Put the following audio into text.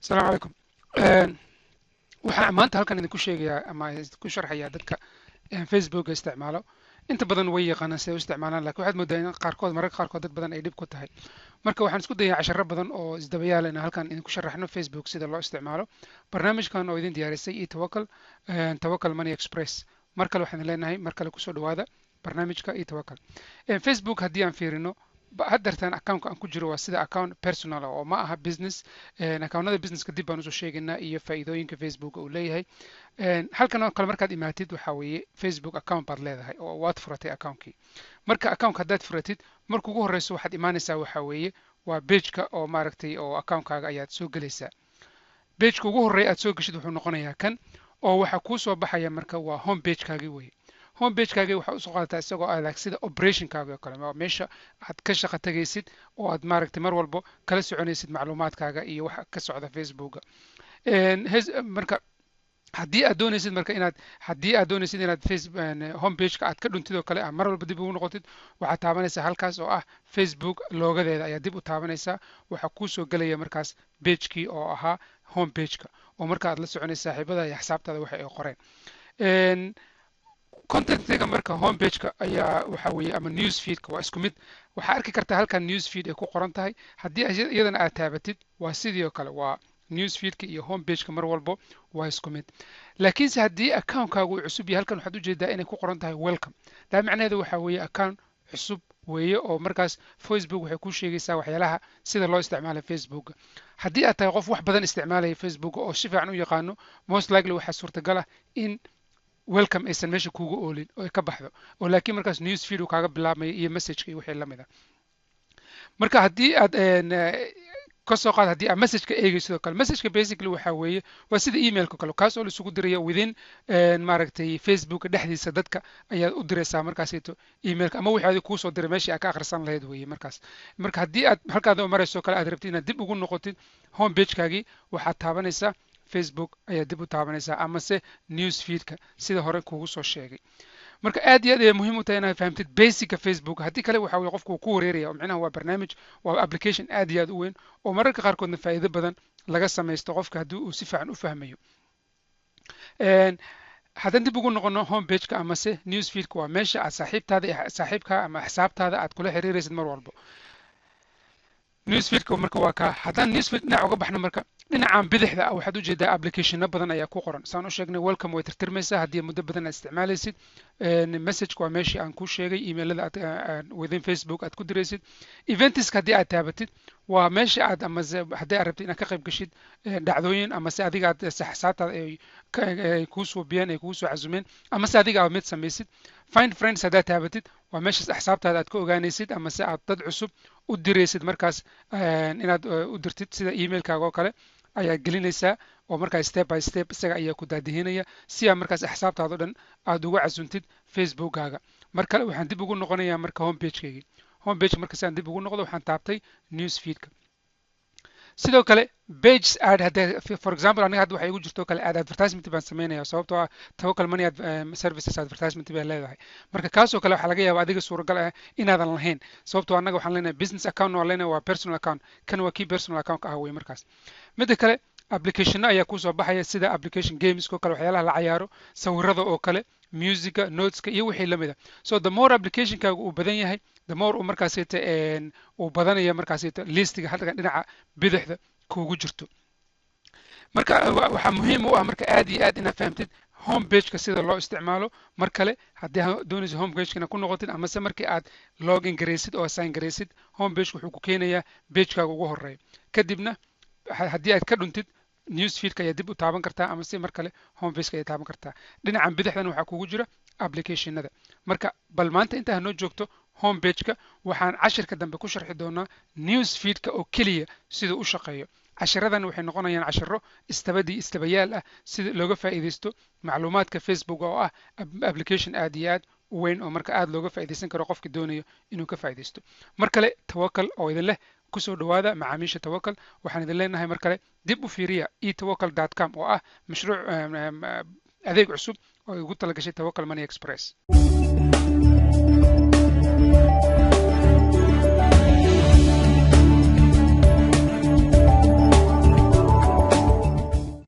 السلام عليكم. waxaan maanta halkan idinku sheegayaa ama idinku sharxayaa dadka Facebook isticmaalo inta badan way yaqaanaan sida u isticmaalaan laakiin waxaad moodaa in mararka qaarkood dad badan ay dhib ku tahay. Marka waxaan isku dayaa casharro badan oo isdabayaal ah halkan idinku sharaxno Facebook sida loo isticmaalo. Barnaamijkan oo idin diyaarisay eTawakkal, Tawakkal Money Express. Mar kale waxaan leenahay mar kale kusoo dhawaada barnaamijka eTawakkal. Facebook haddii aan fiirino haddartan account aan ku jiro waa sida account personal oo ma aha business. Accountnada businesska dib baan usoo sheegaynaa iyo faa'iidooyinka Facebook uu leeyahay. Halkan oo kale markaad imaatid waxaa weeye Facebook account baad leedahay oo waad furatay accountkii. Marka account haddaad furatid marka ugu horreyso waxaad imaanaysaa waxaa weeye waa pageka oo maaragtay oo accountkaaga ayaad soo gelaysaa. Pageka ugu horreeya aad soo geshid wuxuu noqonayaa kan oo waxa kuu soo baxaya marka waa home pagekaagii weeye. home pagekaagii waxaa usoo qaadataa isagoo adag sida operationkaaga oo kale meesha aad ka shaqo tagaysid oo aad maaragtay mar walbo kala soconaysid macluumaadkaaga iyo waxa ka socda Facebooka. Marka haddii aad doonaysid inaad home pageka aad ka dhuntid oo kale mar walba dib ugu noqotid waxaad taabanaysaa halkaas oo ah Facebook loogadeeda ayaa dib u taabanaysaa waxaa kuu soo gelaya markaas pagekii oo ahaa home pageka oo marka aad la soconaysid saaxiibada iyo xisaabtaada waxa ay qoreen. contentiga marka home pageka ayaa waxa weeye ama news feedka waa isku mid waxaa arki kartaa halkan news feed ay ku qoran tahay haddii iyadana aad taabatid waa sidii oo kale waa news feedka iyo home pageka mar walbo waa isku mid laakiinse haddii accountkaagu uu cusub yahay halkan waxaad ujeedaa inay ku qoran tahay welcome taa macnaheedu waxa weeye account cusub weeye oo markaas Facebook waxay ku sheegaysaa waxyaalaha sida loo isticmaalo Facebook. Haddii aad tahay qof wax badan isticmaalaya Facebook oo si fiican u yaqaano most likely waxaa suurtagal ah in welcome aysan meesha kuugu oolin oo ay ka baxdo oo laakiin markaas news feed uu kaaga bilaabmaya iyo messageka iyo wixii la mid ah. Marka haddii aad ka soo qaad haddii aad messageka eegaysid oo kale messageka basically waxa weeye waa sida emailka kale kaas oo la isugu dirayo within maaragtay Facebook dhexdiisa dadka ayaad u diraysaa markaasito emailka ama wixii aad kuu soo diray meeshii aad ka akhrisan lahayd weeye markaas. Marka haddii aad halkaad u marayso kale aad rabtid inaad dib ugu noqotid home pagekaagii waxaad taabanaysaa Facebook ayaa dib u taabanaysaa ama se news feedka sida hore kuugu soo sheegay. Marka aad iyo aad ay muhiim u tahay inaad fahamtid basicka Facebook haddii kale waxa weeye qofku ku wareeraya oo macnaha waa barnaamij waa application aad iyo aad u weyn oo mararka qaarkoodna faa'iido badan laga samaysto qofka haddii uu si fiican u fahmayo. haddaan dib ugu noqono home pageka ama se news feedka waa meesha aad saaxiibka ama xisaabtaada aad kula xiriiraysid mar walbo. newsfeedka marka waa ka haddaan newsfeed dhinac uga baxno marka dhinacan bidixda waxaad ujeedaa applicationo badan ayaa ku qoran saan u sheegnay welcome way tirtirmaysaa haddii muddo badan aad isticmaalaysid. messageka waa meeshii aan ku sheegay emailada aad within Facebook aad ku diraysid. eventiska haddii aad taabatid waa meesha aad ama haddii aad rabtid inaad ka qayb gashid dhacdooyin ama se adiga aad saxsaabtaada ay kuu suubiyeen ay kugu soo casumeen ama se adiga aad mid samaysid. find friends haddaad taabatid waa meeshaas axsaabtaada aad ka ogaanaysid ama se aad dad cusub u diraysid markaas inaad u dirtid sida emailkaaga oo kale ayaa gelinaysaa oo markaas step by step isaga ayaa ku daadihinaya si aad markaas axsaabtaada o dhan aad uga casuntid Facebookkaaga. Mar kale waxaan dib ugu noqonayaa marka home pagekaygii home page marka saan dib ugu noqdo waxaan taabtay news feedka. sidoo kale pages add hadda for example aniga hadda waxa igu jirto kale add advertisement baan sameynaya sababtoo ah Tawakkal Money services advertisement baa leedahay marka kaasoo kale waxa laga yaabaa adiga suuragal ah inaadan lahayn sababtoo anaga waxaan leenahay business account waa leenahay waa personal account kan waa kii personal account ah way markaas. Midda kale application ayaa ku soo baxaya sida application games oo kale waxyaalaha la ciyaaro sawirada oo kale musica noteska iyo wixii la mid ah. So the more applicationkaagu uu badan yahay the more uu markaas uu badanaya markaas listiga halkan dhinaca bidixda kuugu jirto. Marka waxa muhiim u ah marka aad iyo aad inaad fahamtid home pageka sida loo isticmaalo. Mar kale haddii aad doonaysid home pagekana ku noqotid ama se markii aad login garaysid oo sign garaysid home pageka wuxuu ku keenayaa pagekaaga ugu horeeya kadibna haddii aad ka dhuntid news feedka ayaa dib u taaban kartaa ama si mar kale home pageka ayaa taaban kartaa. Dhinacan bidixdan waxaa kugu jira applicationada. Marka bal maanta intaa noo joogto home pageka waxaan cashirka dambe ku sharxi doonaa news feedka oo keliya siduu u shaqeeyo. cashiradan waxay noqonayaan cashiro istabayaal ah sida looga faa'iideysto macluumaadka Facebook oo ah application aad iyo aad u weyn oo marka aad looga faa'iideysan karo qofka doonayo inuu ka faa'iideysto. Mar kale Tawakkal oo idin leh kusoo dhawaada macaamiisha Tawakkal waxaan idin leenahay mar kale dib u fiiriya etawakkal.com oo ah mashruuc adeeg cusub oo ugu talagashay Tawakkal Money Express.